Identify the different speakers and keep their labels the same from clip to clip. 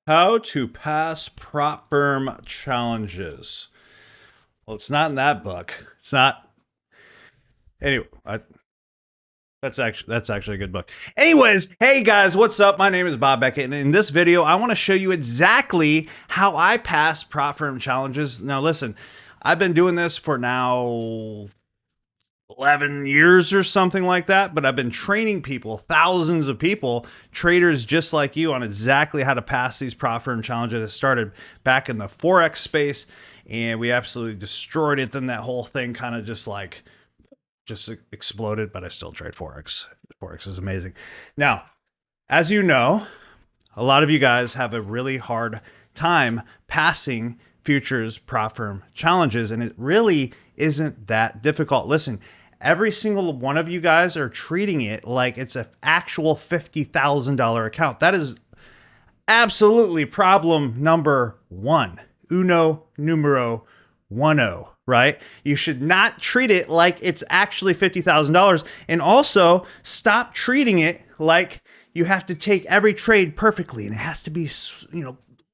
Speaker 1: How to pass prop firm challenges. Well, it's not in that book. It's not. Anyway, that's actually a good book. Anyways, hey guys, what's up? My name is Bob Beckett, and in this video, I want to show you exactly how I pass prop firm challenges. Now, listen, I've been doing this for now 11 years or something like that, but I've been training people, thousands of people, traders just like you, on exactly how to pass these prop firm challenges. It started back in the forex space, and we absolutely destroyed it. Then that whole thing kind of just exploded, but I still trade forex. Forex is amazing. Now, as you know, a lot of you guys have a really hard time passing futures prop firm challenges, and it really isn't that difficult. Listen, every single one of you guys are treating it like it's an actual $50,000 account. That is absolutely problem number one. Uno numero uno, right? You should not treat it like it's actually $50,000. And also stop treating it like you have to take every trade perfectly and it has to be,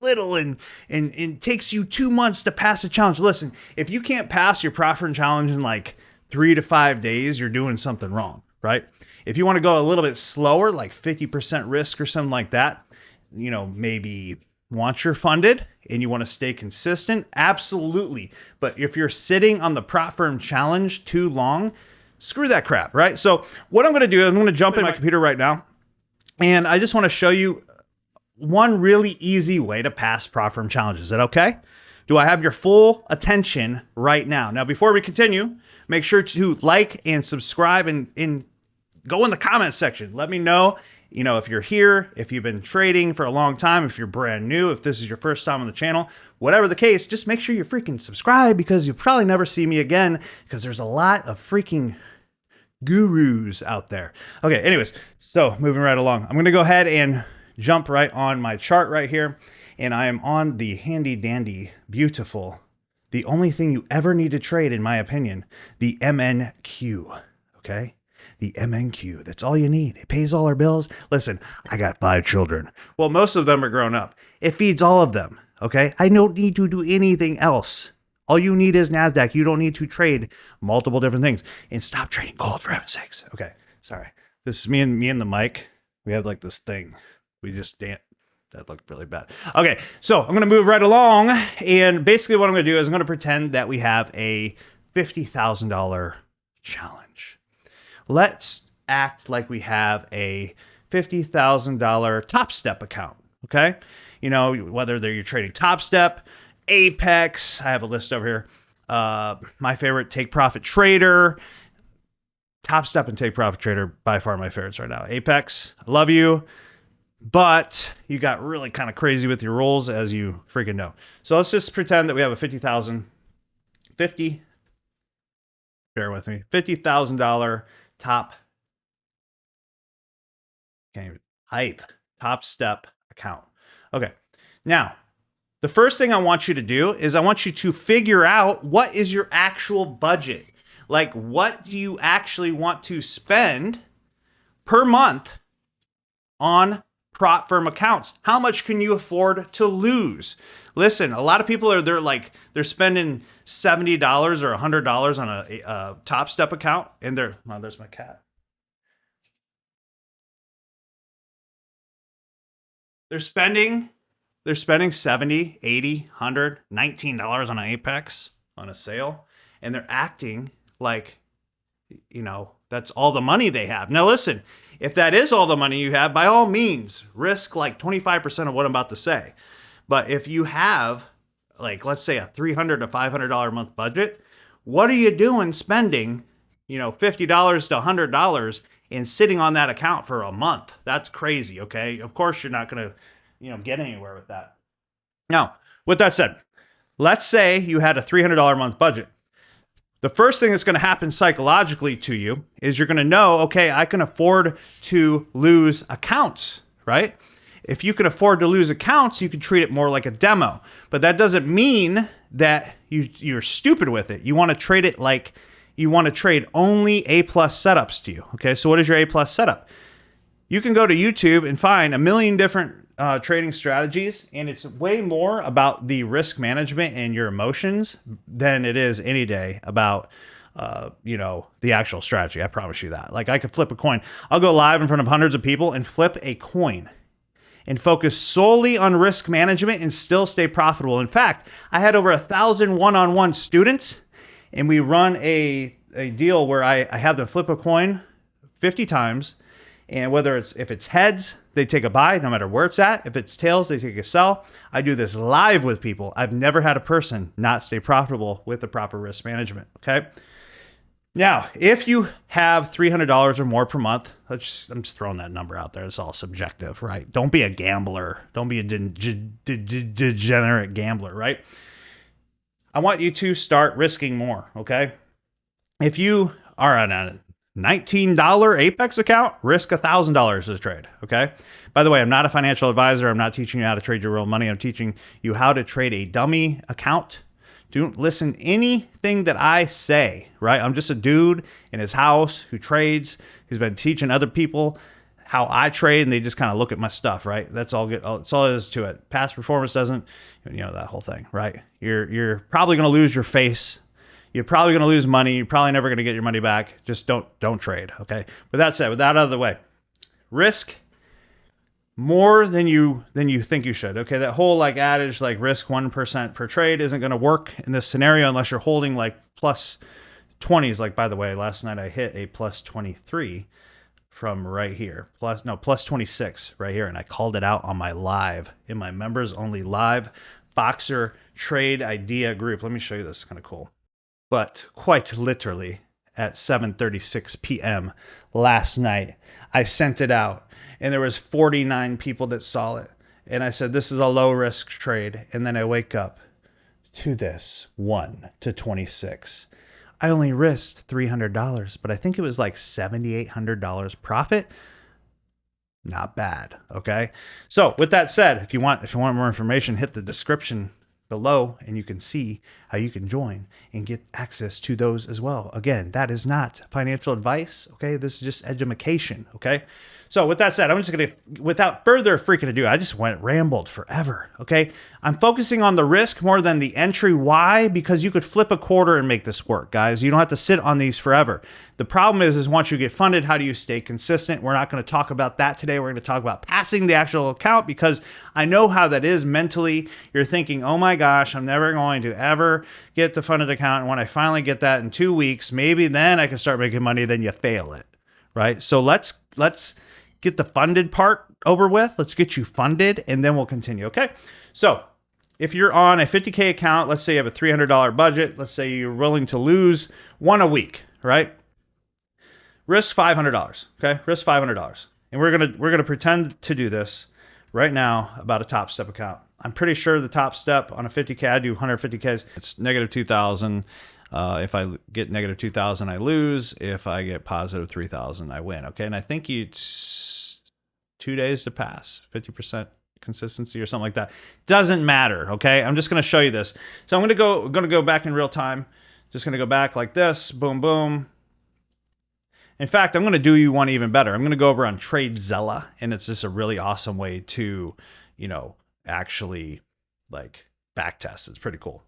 Speaker 1: little and it takes you 2 months to pass a challenge. Listen, if you can't pass your prop firm challenge in like 3 to 5 days, you're doing something wrong, right? If you want to go a little bit slower, like 50% risk or something like that, maybe once you're funded and you want to stay consistent, absolutely. But if you're sitting on the prop firm challenge too long, screw that crap, right? So what I'm going to do is I'm going to jump in my computer right now, and I just want to show you one really easy way to pass prop firm challenges. Is that okay? Do I have your full attention right now? Now, before we continue, make sure to like and subscribe and go in the comments section. Let me know, if you're here, if you've been trading for a long time, if you're brand new, if this is your first time on the channel, whatever the case, just make sure you freaking subscribe, because you'll probably never see me again, because there's a lot of freaking gurus out there. Okay, anyways, so moving right along, I'm going to go ahead and jump right on my chart right here, and I am on the handy dandy beautiful, the only thing you ever need to trade, in my opinion, the MNQ. Okay, the MNQ, that's all you need. It pays all our bills. Listen, I got 5 children. Well, most of them are grown up. It feeds all of them. Okay, I don't need to do anything else. All you need is NASDAQ. You don't need to trade multiple different things. And stop trading gold, for heaven's sakes. Okay, sorry. This is me and the mic. We have like this thing. We just dance. That looked really bad. Okay, so I'm going to move right along. And basically what I'm going to do is I'm going to pretend that we have a $50,000 challenge. Let's act like we have a $50,000 Top Step account, okay? Whether you're trading Top Step, Apex, I have a list over here. My favorite, Take Profit Trader. Top Step and Take Profit Trader, by far my favorites right now. Apex, I love you. But you got really kind of crazy with your rolls, as you freaking know. So let's just pretend that we have a $50,000 top, can't even hype, Top Step account. Okay, now the first thing I want you to do is I want you to figure out what is your actual budget. Like, what do you actually want to spend per month on prop firm accounts? How much can you afford to lose? Listen, a lot of people they're spending $70 or $100 on a Top Step account, and there's my cat. They're spending $70, $80, $100, $19 on an Apex on a sale, and they're acting like, that's all the money they have. Now listen, if that is all the money you have, by all means, risk like 25% of what I'm about to say. But if you have, like, let's say a $300 to $500 a month budget, what are you doing spending, $50 to $100 and sitting on that account for a month? That's crazy, okay? Of course, you're not going to, get anywhere with that. Now, with that said, let's say you had a $300 a month budget. The first thing that's going to happen psychologically to you is you're going to know, okay, I can afford to lose accounts, right? If you can afford to lose accounts, you can treat it more like a demo. But that doesn't mean that you're stupid with it. You want to trade it like you want to trade only A+ setups to you. Okay, so what is your A+ setup? You can go to YouTube and find a million different trading strategies, and it's way more about the risk management and your emotions than it is any day about the actual strategy. I promise you that. Like, I could flip a coin. I'll go live in front of hundreds of people and flip a coin and focus solely on risk management and still stay profitable. In fact, I had over 1,000 one-on-one students, and we run a deal where I have them flip a coin 50 times. And if it's heads, they take a buy no matter where it's at. If it's tails, they take a sell. I do this live with people. I've never had a person not stay profitable with the proper risk management. Okay. Now, if you have $300 or more per month, I'm just throwing that number out there. It's all subjective, right? Don't be a gambler. Don't be a degenerate gambler, right? I want you to start risking more, okay? If you are on a $19 Apex account, risk $1,000 to trade, okay? By the way, I'm not a financial advisor. I'm not teaching you how to trade your real money. I'm teaching you how to trade a dummy account. Don't listen anything that I say, right? I'm just a dude in his house who trades. He's been teaching other people how I trade, and they just kind of look at my stuff, right? That's all good. That's all there is to it. Past performance doesn't, that whole thing, right? You're probably going to lose your face. You're probably going to lose money. You're probably never going to get your money back. Just don't trade, okay? With that said, with that out of the way, risk more than you think you should. Okay, that whole adage risk 1% per trade isn't going to work in this scenario unless you're holding plus 20s. By the way, last night I hit a plus 23 from right here. Plus 26 right here, and I called it out on my live in my members only live Boxer trade idea group. Let me show you this. It's kind of cool. But quite literally at 7:36 p.m. last night, I sent it out. And there was 49 people that saw it. And I said, this is a low risk trade. And then I wake up to this 1 to 26. I only risked $300, but I think it was like $7,800 profit. Not bad. Okay. So with that said, if you want more information, hit the description below and you can see how you can join and get access to those as well. Again, that is not financial advice. Okay. This is just education. Okay. So with that said, I'm just going to, without further freaking ado, I just rambled forever. Okay. I'm focusing on the risk more than the entry. Why? Because you could flip a quarter and make this work, guys. You don't have to sit on these forever. The problem is once you get funded, how do you stay consistent? We're not going to talk about that today. We're going to talk about passing the actual account, because I know how that is mentally. You're thinking, oh my gosh, I'm never going to ever get the funded account. And when I finally get that in 2 weeks, maybe then I can start making money. Then you fail it, right? So let's get the funded part over with. Let's get you funded and then we'll continue. Okay. So if you're on a 50K account, let's say you have a $300 budget. Let's say you're willing to lose one a week, right? Risk $500. Okay. Risk $500. And we're going to pretend to do this right now about a Top Step account. I'm pretty sure the Top Step on a 50K, I do 150Ks. It's negative 2,000. If I get negative 2,000, I lose. If I get positive 3,000, I win. Okay. And I think it's 2 days to pass, 50% consistency or something like that. Doesn't matter. Okay. I'm just going to show you this. So I'm going to go back in real time. Just going to go back like this. Boom, boom. In fact, I'm going to do you one even better. I'm going to go over on TradeZella, and it's just a really awesome way to, actually backtest. It's pretty cool.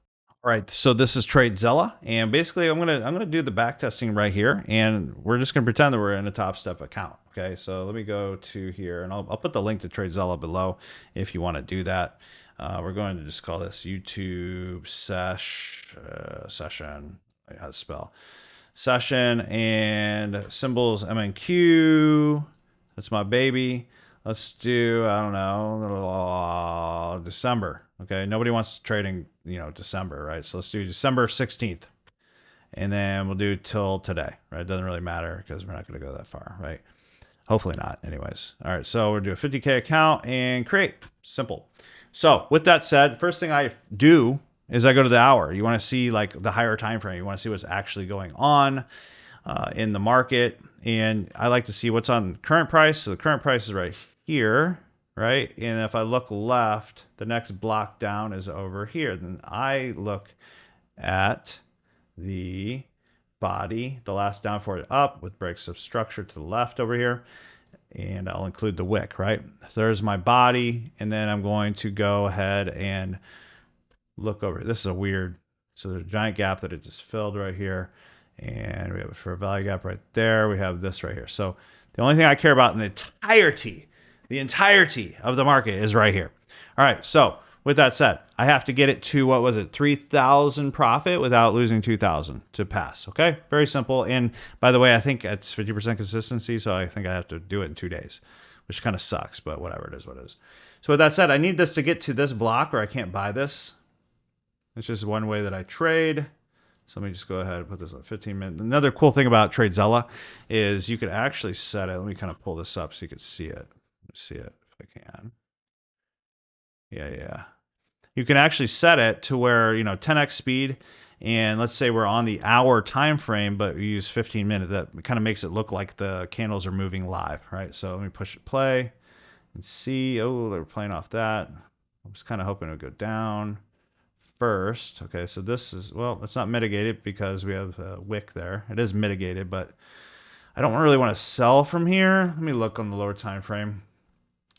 Speaker 1: All right, so this is TradeZella, and basically I'm gonna do the back testing right here, and we're just gonna pretend that we're in a Top Step account. Okay, so let me go to here, and I'll put the link to TradeZella below if you want to do that. We're going to just call this YouTube session. How to spell session and symbols MNQ. That's my baby. Let's do, I don't know, December. Okay, nobody wants to trade in, December, right? So let's do December 16th. And then we'll do till today, right? It doesn't really matter because we're not going to go that far, right? Hopefully not, anyways. All right, so we'll do a 50K account and create. Simple. So with that said, first thing I do is I go to the hour. You want to see the higher time frame. You want to see what's actually going on in the market. And I like to see what's on current price. So the current price is right here, right? And if I look left, the next block down is over here. Then I look at the body, the last down for it up with breaks of structure to the left over here. and I'll include the wick, right? So there's my body, and then I'm going to go ahead and look over. This is a weird, so there's a giant gap that it just filled right here, and we have a fair value gap right there. We have this right here. So the only thing I care about in the entirety of the market is right here. All right, so with that said, I have to get it to, what was it, 3,000 profit without losing 2,000 to pass. Okay, very simple. And by the way, I think it's 50% consistency, so I think I have to do it in 2 days, which kind of sucks, but whatever, it is what it is. So with that said, I need this to get to this block, or I can't buy this. It's just one way that I trade. So let me just go ahead and put this on 15 minutes. Another cool thing about TradeZella is you could actually set it. Let me kind of pull this up so you can see it. See it if I can. Yeah. You can actually set it to where, 10x speed, and let's say we're on the hour time frame, but we use 15 minutes. That kind of makes it look like the candles are moving live, right? So let me push it play and see. Oh, they're playing off that. I was kind of hoping it would go down first. Okay, so this is, well, it's not mitigated because we have a wick there. It is mitigated, but I don't really want to sell from here. Let me look on the lower time frame.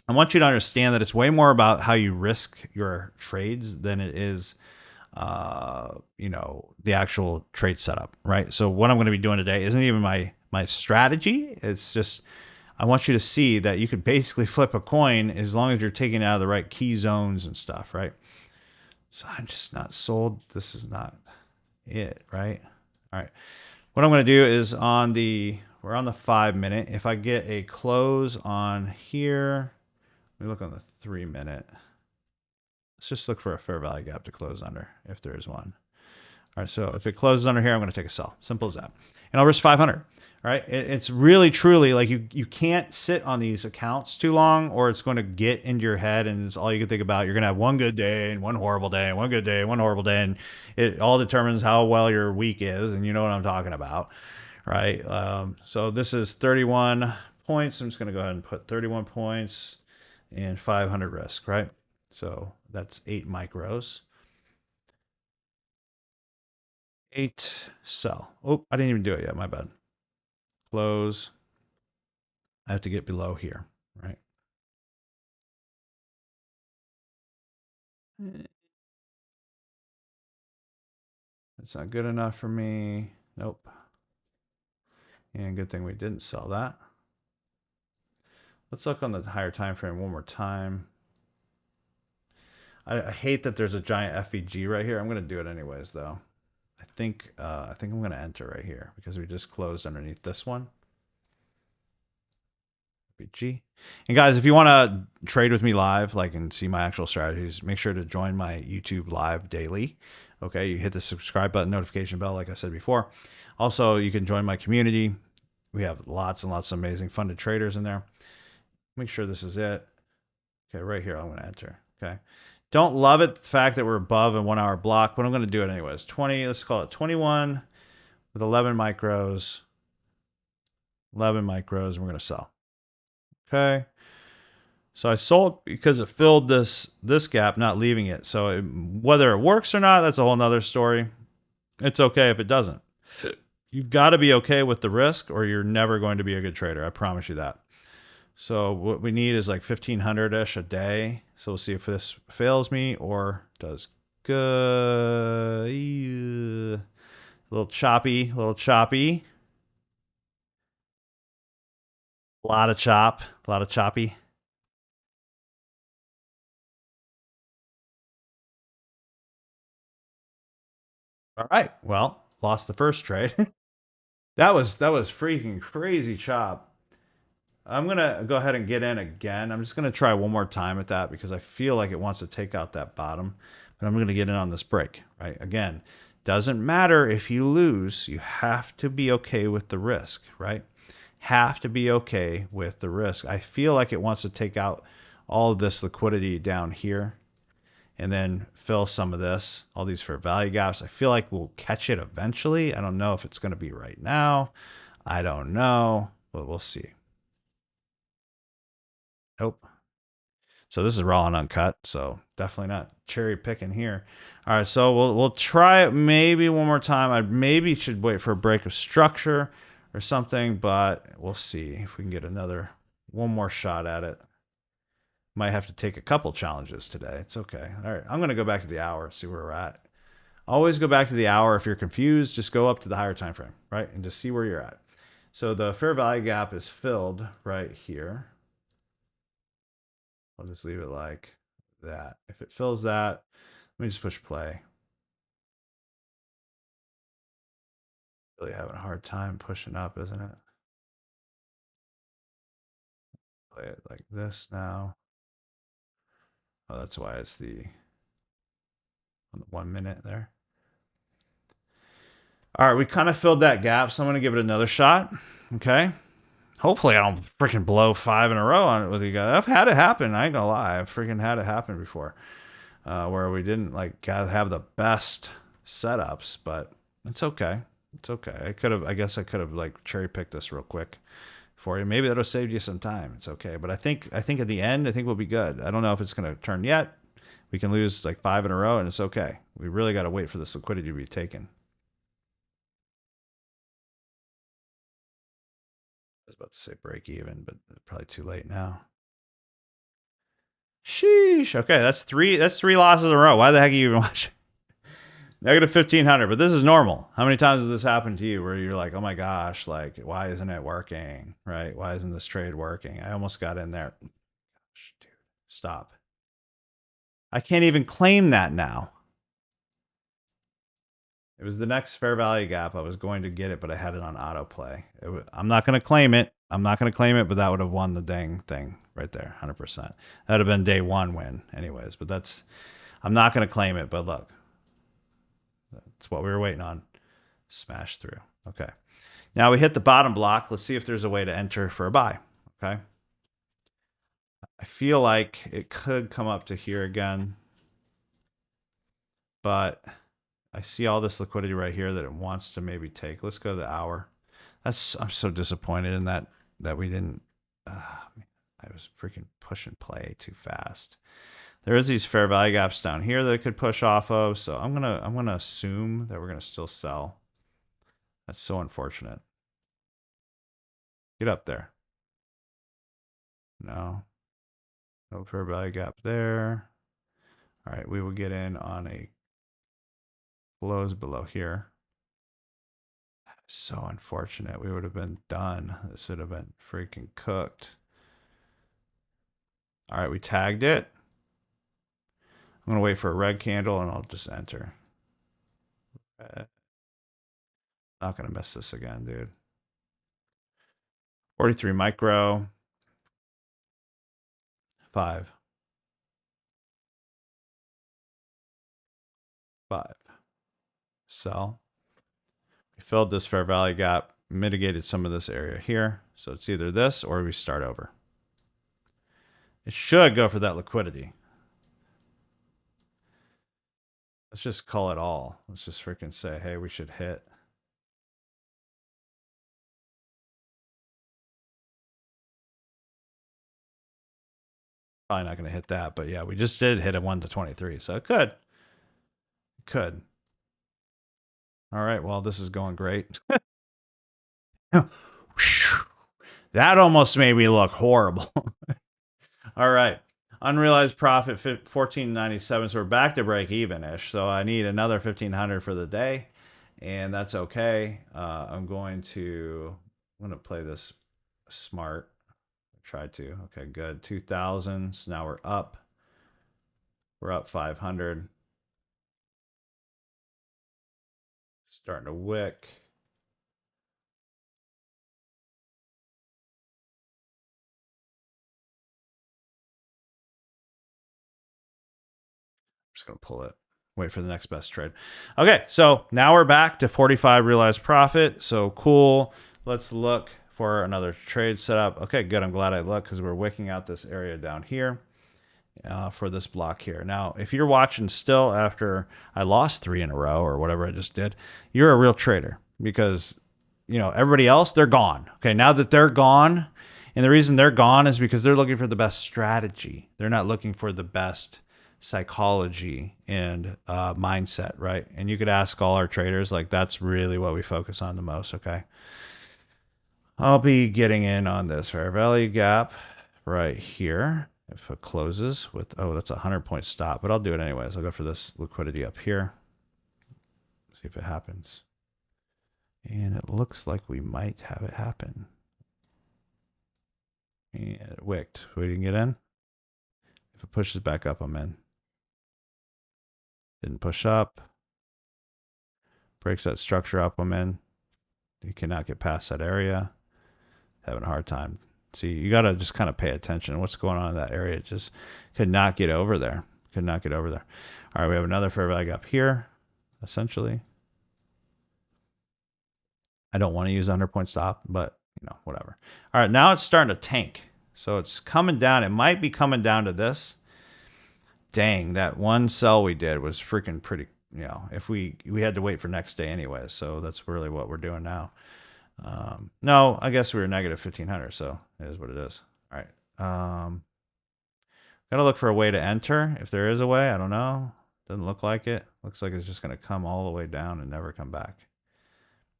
Speaker 1: I want you to understand that it's way more about how you risk your trades than it is, the actual trade setup, right? So what I'm going to be doing today isn't even my strategy. It's just, I want you to see that you could basically flip a coin as long as you're taking it out of the right key zones and stuff, right? So I'm just not sold. This is not it, right? All right. What I'm going to do is we're on the 5 minute. If I get a close on here, let me look on the 3 minute. Let's just look for a fair value gap to close under if there is one. All right, so if it closes under here, I'm going to take a sell. Simple as that. And I'll risk 500. All right, it's really, truly like you can't sit on these accounts too long, or it's going to get into your head and it's all you can think about. You're going to have one good day and one horrible day and one good day and one horrible day. And it all determines how well your week is. And you know what I'm talking about, right? So this is 31 points. I'm just going to go ahead and put 31 points and 500 risk, right? So that's 8 micros. 8 sell. Oh, I didn't even do it yet. My bad. Close. I have to get below here, right? That's not good enough for me. Nope. And good thing we didn't sell that. Let's look on the higher time frame one more time. I hate that there's a giant FEG right here. I'm going to do it anyways, though. I think I'm going to enter right here because we just closed underneath this one. FEG. And guys, if you want to trade with me live, and see my actual strategies, make sure to join my YouTube live daily. Okay, you hit the subscribe button, notification bell, like I said before. Also, you can join my community. We have lots and lots of amazing funded traders in there. Make sure this is it. Okay, right here, I'm going to enter. Okay. Don't love it, the fact that we're above a 1 hour block, but I'm going to do it anyways. 20, let's call it 21 with 11 micros. 11 micros, and we're going to sell. Okay. So I sold because it filled this gap, not leaving it. So whether it works or not, that's a whole nother story. It's okay if it doesn't. You've got to be okay with the risk or you're never going to be a good trader. I promise you that. So what we need is like 1,500-ish a day. So we'll see if this fails me or does good. A little choppy, a little choppy. A lot of chop, a lot of choppy. All right. Well, lost the first trade. that was freaking crazy chop. I'm going to go ahead and get in again. I'm just going to try one more time at that because I feel like it wants to take out that bottom. But I'm going to get in on this break, right? Again, doesn't matter if you lose. You have to be okay with the risk, right? Have to be okay with the risk. I feel like it wants to take out all of this liquidity down here and then fill some of this, all these fair value gaps. I feel like we'll catch it eventually. I don't know if it's going to be right now. I don't know, but we'll see. Nope. So this is raw and uncut, so definitely not cherry picking here. All right, so we'll try it maybe one more time. I maybe should wait for a break of structure or something, but we'll see if we can get another one more shot at it. Might have to take a couple challenges today. It's okay. All right, I'm going to go back to the hour, see where we're at. Always go back to the hour. If you're confused, just go up to the higher time frame, right? And just see where you're at. So the fair value gap is filled right here. I'll just leave it like that. If it fills that, let me just push play. Really having a hard time pushing up, isn't it? Play it like this now. Oh, that's why it's on the 1 minute there. All right, we kind of filled that gap, so I'm going to give it another shot. Okay. Hopefully, I don't freaking blow 5 in a row on it with you guys. I've had it happen. I ain't gonna lie. I've freaking had it happen before, where we didn't like have the best setups, but it's okay. It's okay. I guess I could have like cherry picked this real quick for you. Maybe that'll save you some time. It's okay. But I think at the end, I think we'll be good. I don't know if it's gonna turn yet. We can lose like 5 in a row, and it's okay. We really got to wait for this liquidity to be taken. I was about to say break even, but probably too late now. Sheesh. Okay, that's three losses in a row. Why the heck are you even watching? Negative 1,500, but this is normal. How many times has this happened to you where you're like, oh my gosh, like, why isn't it working? Right? Why isn't this trade working? I almost got in there. Gosh, dude, stop. I can't even claim that now. It was the next fair value gap. I was going to get it, but I had it on autoplay. I'm not going to claim it. But that would have won the dang thing right there, 100%. That would have been day one win anyways, but I'm not going to claim it, but look, that's what we were waiting on. Smash through. Okay. Now we hit the bottom block. Let's see if there's a way to enter for a buy. Okay. I feel like it could come up to here again, but I see all this liquidity right here that it wants to maybe take. Let's go to the hour. I'm so disappointed in that we didn't. I was freaking pushing play too fast. There is these fair value gaps down here that it could push off of. So I'm gonna assume that we're gonna still sell. That's so unfortunate. Get up there. No fair value gap there. All right, we will get in on a close below here. So unfortunate. We would have been done. This would have been freaking cooked. All right, we tagged it. I'm going to wait for a red candle and I'll just enter. Not going to miss this again, dude. 43 micro. 5. 5. Sell. We filled this fair value gap, mitigated some of this area here. So it's either this or we start over. It should go for that liquidity. Let's just call it all. Let's just freaking say, hey, we should hit. Probably not going to hit that, but yeah, we just did hit a 1 to 23, so it could. It could. All right, well, this is going great. That almost made me look horrible. All right. Unrealized profit 1497. So we're back to break even-ish. So I need another 1,500 for the day, and that's okay. I'm going to play this smart. Try to. Okay, good. 2,000. So now we're up. We're up 500. Starting to wick. Just going to pull it. Wait for the next best trade. Okay, so now we're back to 45 realized profit. So cool. Let's look for another trade setup. Okay, good. I'm glad I looked because we're wicking out this area down here for this block here. Now, if you're watching still after I lost 3 in a row or whatever I just did, you're a real trader because, you know, everybody else, they're gone. Okay, now that they're gone, and the reason they're gone is because they're looking for the best strategy. They're not looking for the best psychology and mindset, right? And you could ask all our traders, like that's really what we focus on the most, okay? I'll be getting in on this fair value gap right here. If it closes with, oh, that's a 100-point stop, but I'll do it anyways. I'll go for this liquidity up here. See if it happens. And it looks like we might have it happen. And it wicked. We didn't get in. If it pushes back up, I'm in. Didn't push up. Breaks that structure up, I'm in. You cannot get past that area. Having a hard time. See, you got to just kind of pay attention. What's going on in that area? It just could not get over there. Could not get over there. All right, we have another fair value up here, essentially. I don't want to use 100-point stop, but, you know, whatever. All right, now it's starting to tank. So it's coming down. It might be coming down to this. Dang, that one sell we did was freaking pretty, you know, if we had to wait for next day anyway. So that's really what we're doing now. No, I guess we were negative 1500, so it is what it is. All right. Gotta look for a way to enter. If there is a way, I don't know. Doesn't look like it. Looks like it's just gonna come all the way down and never come back.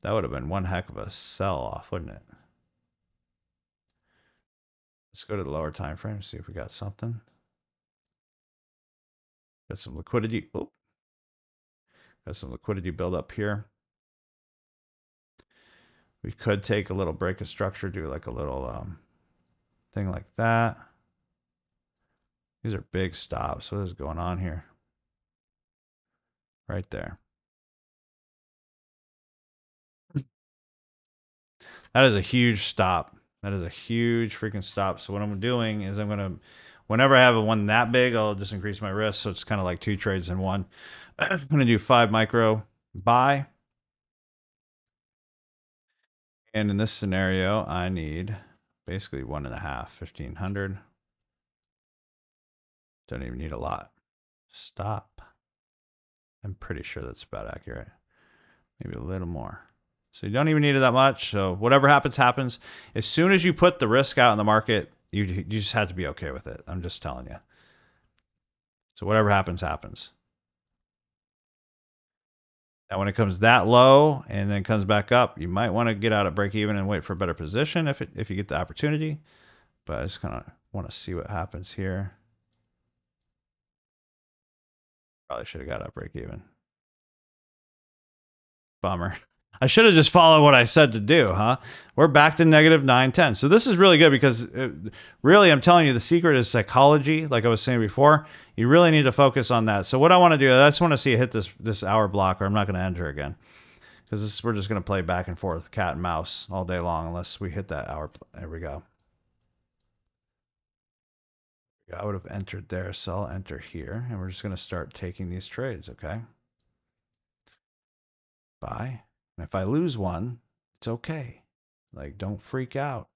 Speaker 1: That would have been one heck of a sell off, wouldn't it? Let's go to the lower time frame, see if we got something. Got some liquidity. Oh, got some liquidity build up here. We could take a little break of structure, do like a little thing like that. These are big stops. What is going on here? Right there. That is a huge stop. That is a huge freaking stop. So what I'm doing is I'm going to, whenever I have a one that big, I'll just increase my risk. So it's kind of like two trades in one. I'm going to do 5 micro buy. And in this scenario, I need basically 1.5, 1500. Don't even need a lot. Stop. I'm pretty sure that's about accurate. Maybe a little more. So you don't even need it that much. So whatever happens, happens. As soon as you put the risk out in the market, you just have to be okay with it. I'm just telling you. So whatever happens, happens. Now when it comes that low and then comes back up, you might want to get out at break even and wait for a better position if you get the opportunity. But I just kind of want to see what happens here. Probably should have got out break even. Bummer. I should have just followed what I said to do, huh? We're back to negative 910. So this is really good because really, I'm telling you, the secret is psychology. Like I was saying before, you really need to focus on that. So what I want to do, I just want to see it hit this hour block, or I'm not going to enter again, because we're just going to play back and forth, cat and mouse, all day long, unless we hit that hour. There we go. I would have entered there, so I'll enter here, and we're just going to start taking these trades, okay? Buy. And if I lose one, it's okay. Like, don't freak out,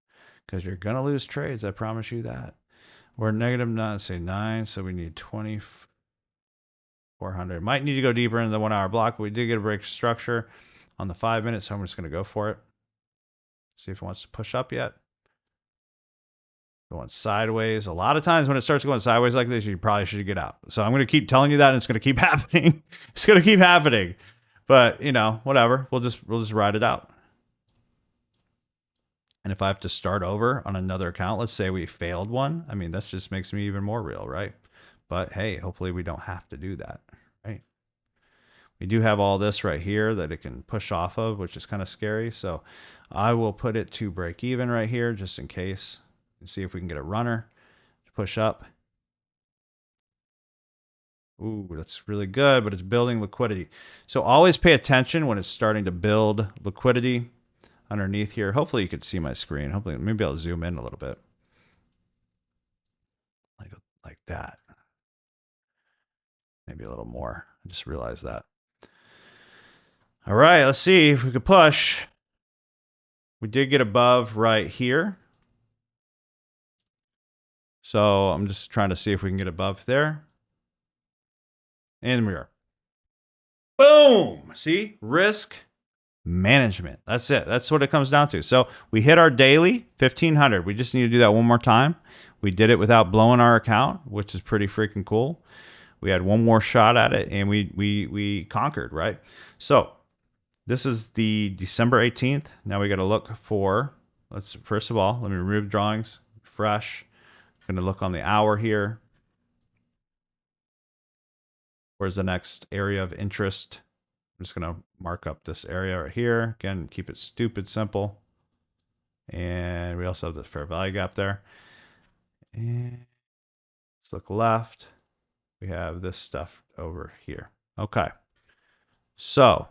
Speaker 1: because you're going to lose trades. I promise you that. We're negative 9, say 9, so we need 2,400. Might need to go deeper into the 1 hour block, but we did get a break structure on the 5 minutes, so I'm just going to go for it. See if it wants to push up yet. Going sideways. A lot of times when it starts going sideways like this, you probably should get out. So I'm going to keep telling you that, and it's going to keep happening. It's going to keep happening. But, you know, whatever. We'll just ride it out. And if I have to start over on another account, let's say we failed one, I mean, that just makes me even more real, right? But hey, hopefully we don't have to do that, right? We do have all this right here that it can push off of, which is kind of scary. So I will put it to break even right here just in case, and see if we can get a runner to push up. Ooh, that's really good, but it's building liquidity. So always pay attention when it's starting to build liquidity underneath here. Hopefully you could see my screen. Hopefully, maybe I'll zoom in a little bit. Like that. Maybe a little more. I just realized that. All right, let's see if we could push. We did get above right here. So I'm just trying to see if we can get above there. And we are. Boom! See? Risk management. That's it. That's what it comes down to. So we hit our daily 1500. We just need to do that one more time. We did it without blowing our account, which is pretty freaking cool. We had one more shot at it, and we conquered, right? So this is the December 18th. Now we got to look for let's first of all, let me remove drawings, fresh. I'm going to look on the hour here. Where's the next area of interest? I'm just going to mark up this area right here. Again, keep it stupid simple. And we also have the fair value gap there. And let's look left. We have this stuff over here. Okay. So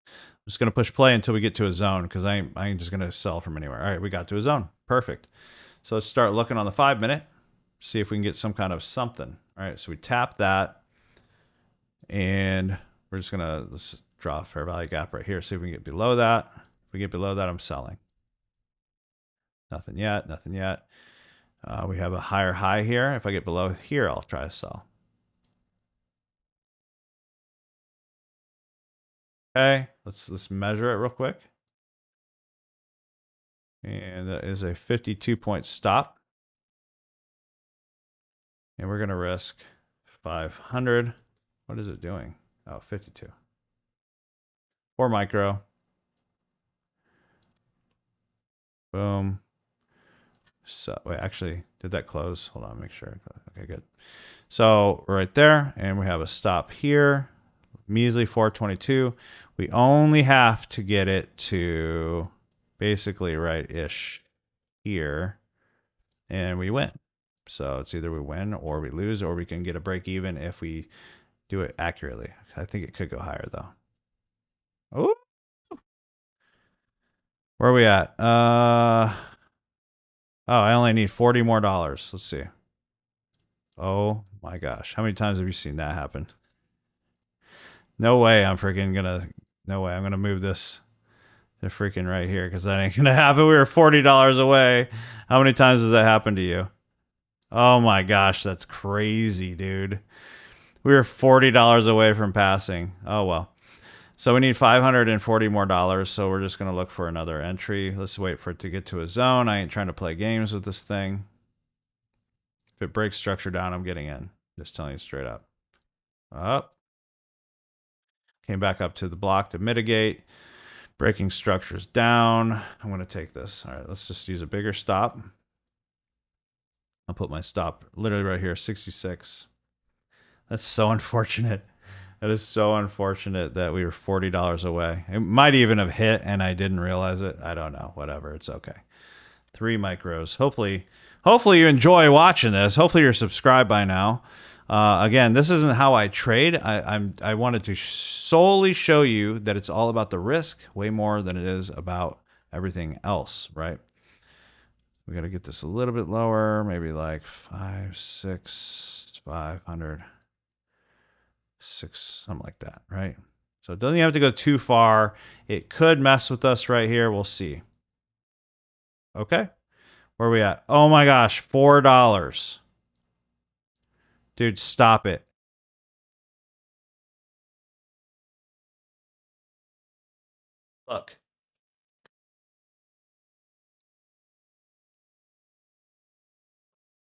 Speaker 1: I'm just going to push play until we get to a zone because I ain't just going to sell from anywhere. All right, we got to a zone. Perfect. So let's start looking on the 5 minute, see if we can get some kind of something. All right, so we tap that, and we're just going to let's draw a fair value gap right here, see if we can get below that. If we get below that, I'm selling. Nothing yet, nothing yet. We have a higher high here. If I get below here, I'll try to sell. Okay, let's measure it real quick. And that is a 52-point stop. And we're going to risk 500. What is it doing? Oh, 52. 4 micro. Boom. So wait, actually, did that close? Hold on, make sure. Okay, good. So right there, and we have a stop here. Measly 422. We only have to get it to basically right-ish here, and we win. So it's either we win or we lose, or we can get a break even if we do it accurately. I think it could go higher though. Oh, where are we at? Oh, I only need $40 more. Let's see. Oh my gosh, how many times have you seen that happen? No way I'm freaking gonna. No way I'm gonna move this to freaking right here because that ain't gonna happen. We were $40 away. How many times has that happened to you? Oh my gosh, that's crazy, dude. We were $40 away from passing. Oh well. So we need $540 more. So we're just gonna look for another entry. Let's wait for it to get to a zone. I ain't trying to play games with this thing. If it breaks structure down, I'm getting in. Just telling you straight up. Up. Came back up to the block to mitigate. Breaking structures down. I'm going to take this. All right, let's just use a bigger stop. I'll put my stop literally right here, 66. That's so unfortunate. That is so unfortunate that we were $40 away. It might even have hit and I didn't realize it. I don't know. Whatever. It's okay. 3 micros. Hopefully you enjoy watching this. Hopefully you're subscribed by now. Again, this isn't how I trade. I wanted to solely show you that it's all about the risk way more than it is about everything else, right? We got to get this a little bit lower, maybe like 5, 6, 500, 6, something like that, right? So it doesn't have to go too far. It could mess with us right here. We'll see. Okay. Where are we at? Oh my gosh, $4. Dude, stop it. Look.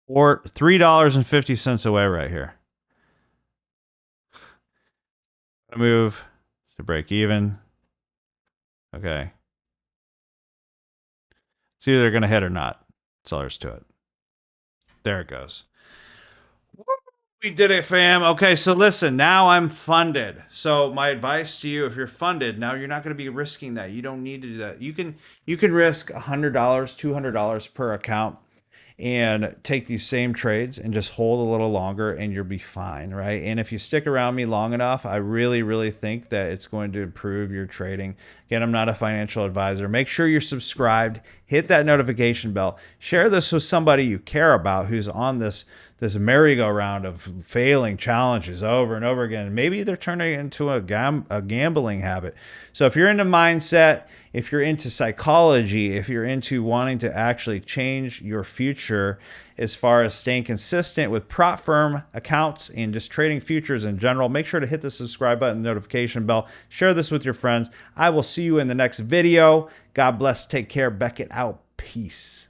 Speaker 1: Or $3.50 away right here. Move to break even. Okay. It's either going to hit or not. That's all there's to it. There it goes. We did it, fam. Okay, so listen, now I'm funded. So my advice to you, if you're funded, now you're not going to be risking that. You don't need to do that. You can risk $100, $200 per account and take these same trades and just hold a little longer and you'll be fine, right? And if you stick around me long enough, I really, really think that it's going to improve your trading. Again, I'm not a financial advisor. Make sure you're subscribed, hit that notification bell, share this with somebody you care about who's on this merry-go-round of failing challenges over and over again. Maybe they're turning it into a gambling habit. So if you're into mindset, if you're into psychology, if you're into wanting to actually change your future as far as staying consistent with prop firm accounts and just trading futures in general, make sure to hit the subscribe button, notification bell, share this with your friends. I will see you in the next video. God bless. Take care. Beckett out. Peace.